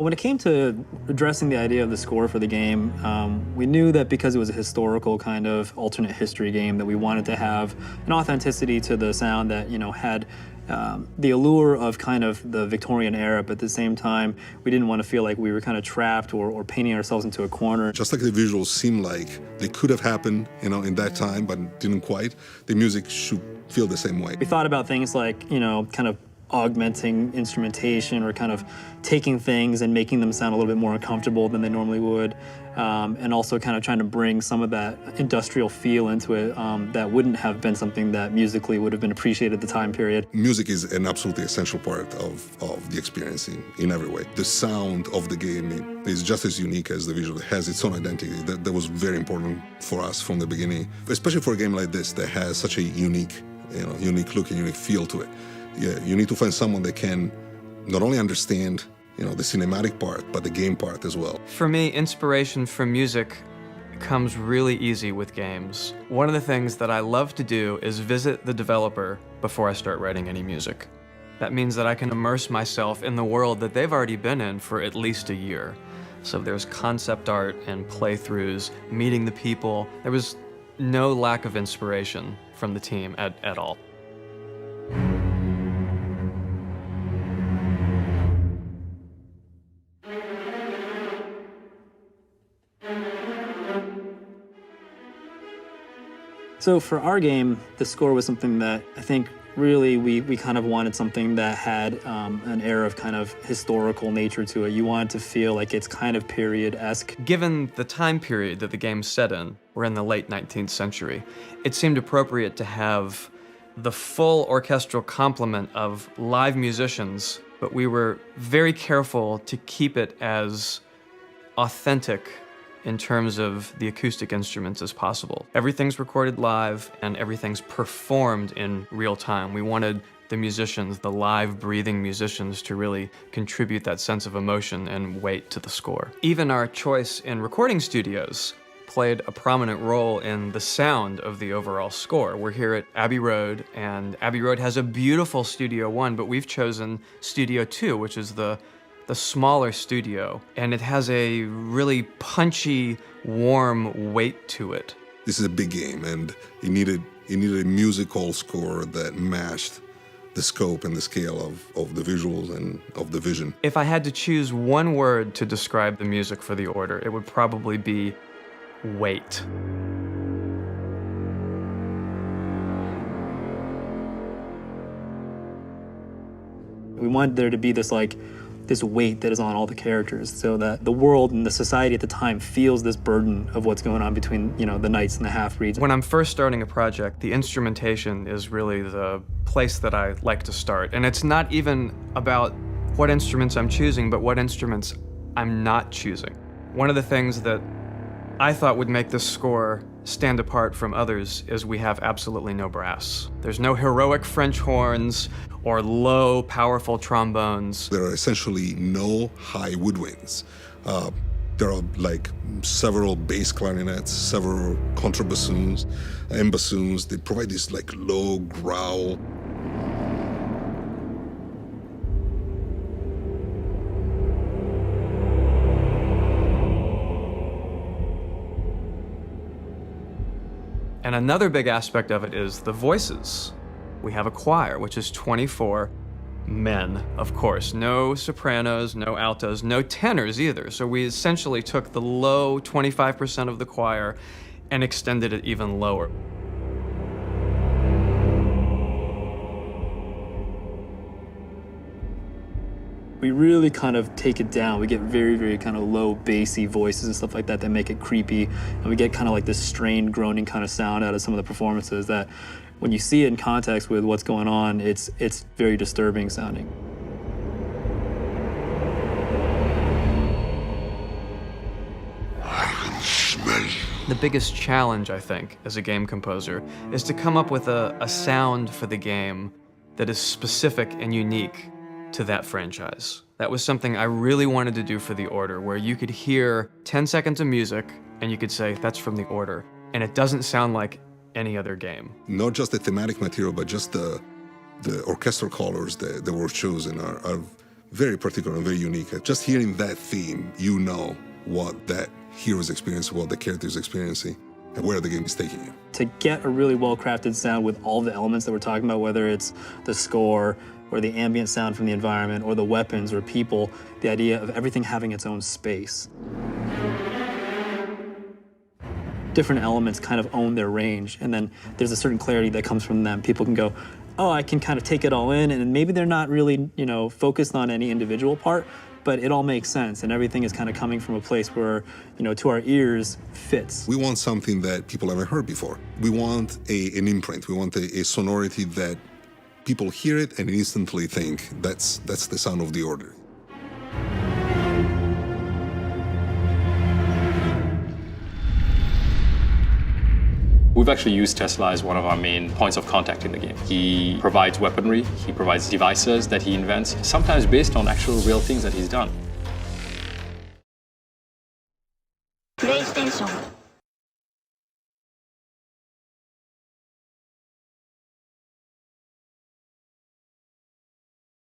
When it came to addressing the idea of the score for the game, we knew that because it was a historical kind of alternate history game, that we wanted to have an authenticity to the sound that, you know, had the allure of kind of the Victorian era, but at the same time, we didn't want to feel like we were kind of trapped or painting ourselves into a corner. Just like the visuals seem like they could have happened, you know, in that time, but didn't quite, the music should feel the same way. We thought about things like, you know, kind of augmenting instrumentation or kind of taking things and making them sound a little bit more uncomfortable than they normally would, and also kind of trying to bring some of that industrial feel into it that wouldn't have been something that musically would have been appreciated at the time period. Music is an absolutely essential part of the experience in every way. The sound of the game is just as unique as the visual. It has its own identity. That was very important for us from the beginning, especially for a game like this that has such a unique look and unique feel to it. Yeah, you need to find someone that can not only understand, you know, the cinematic part, but the game part as well. For me, inspiration from music comes really easy with games. One of the things that I love to do is visit the developer before I start writing any music. That means that I can immerse myself in the world that they've already been in for at least a year. So there's concept art and playthroughs, meeting the people. There was no lack of inspiration from the team at all. So for our game, the score was something that I think really we kind of wanted something that had an air of kind of historical nature to it. You wanted to feel like it's kind of period-esque. Given the time period that the game's set in, we're in the late 19th century, it seemed appropriate to have the full orchestral complement of live musicians, but we were very careful to keep it as authentic in terms of the acoustic instruments as possible. Everything's recorded live and everything's performed in real time. We wanted the musicians, the live breathing musicians, to really contribute that sense of emotion and weight to the score. Even our choice in recording studios played a prominent role in the sound of the overall score. We're here at Abbey Road, and Abbey Road has a beautiful Studio One, but we've chosen Studio Two, which is the smaller studio, and it has a really punchy, warm weight to it. This is a big game, and it needed a musical score that matched the scope and the scale of the visuals and of the vision. If I had to choose one word to describe the music for The Order, it would probably be weight. We wanted there to be this weight that is on all the characters, so that the world and the society at the time feels this burden of what's going on between, you know, the knights and the half-breeds. When I'm first starting a project, the instrumentation is really the place that I like to start. And it's not even about what instruments I'm choosing, but what instruments I'm not choosing. One of the things that I thought would make this score stand apart from others is we have absolutely no brass. There's no heroic French horns or low, powerful trombones. There are essentially no high woodwinds. There are like several bass clarinets, several contrabassoons, and bassoons. They provide this like low growl. And another big aspect of it is the voices. We have a choir, which is 24 men, of course. No sopranos, no altos, no tenors either. So we essentially took the low 25% of the choir and extended it even lower. We really kind of take it down. We get very, very kind of low bassy voices and stuff like that that make it creepy. And we get kind of like this strained, groaning kind of sound out of some of the performances that when you see it in context with what's going on, it's very disturbing sounding. The biggest challenge, I think, as a game composer, is to come up with a sound for the game that is specific and unique to that franchise. That was something I really wanted to do for The Order, where you could hear 10 seconds of music and you could say, that's from The Order. And it doesn't sound like any other game. Not just the thematic material, but just the orchestral colors that were chosen are very particular and very unique. Just hearing that theme, you know what that hero's experience, what the character is experiencing, and where the game is taking you. To get a really well-crafted sound with all the elements that we're talking about, whether it's the score or the ambient sound from the environment or the weapons or people, the idea of everything having its own space. Different elements kind of own their range, and then there's a certain clarity that comes from them. People can go, oh, I can kind of take it all in, and maybe they're not really, focused on any individual part, but it all makes sense, and everything is kind of coming from a place where, to our ears, fits. We want something that people haven't heard before. We want an imprint. We want a sonority that people hear it and instantly think that's the sound of The Order. We've actually used Tesla as one of our main points of contact in the game. He provides weaponry, he provides devices that he invents, sometimes based on actual real things that he's done. PlayStation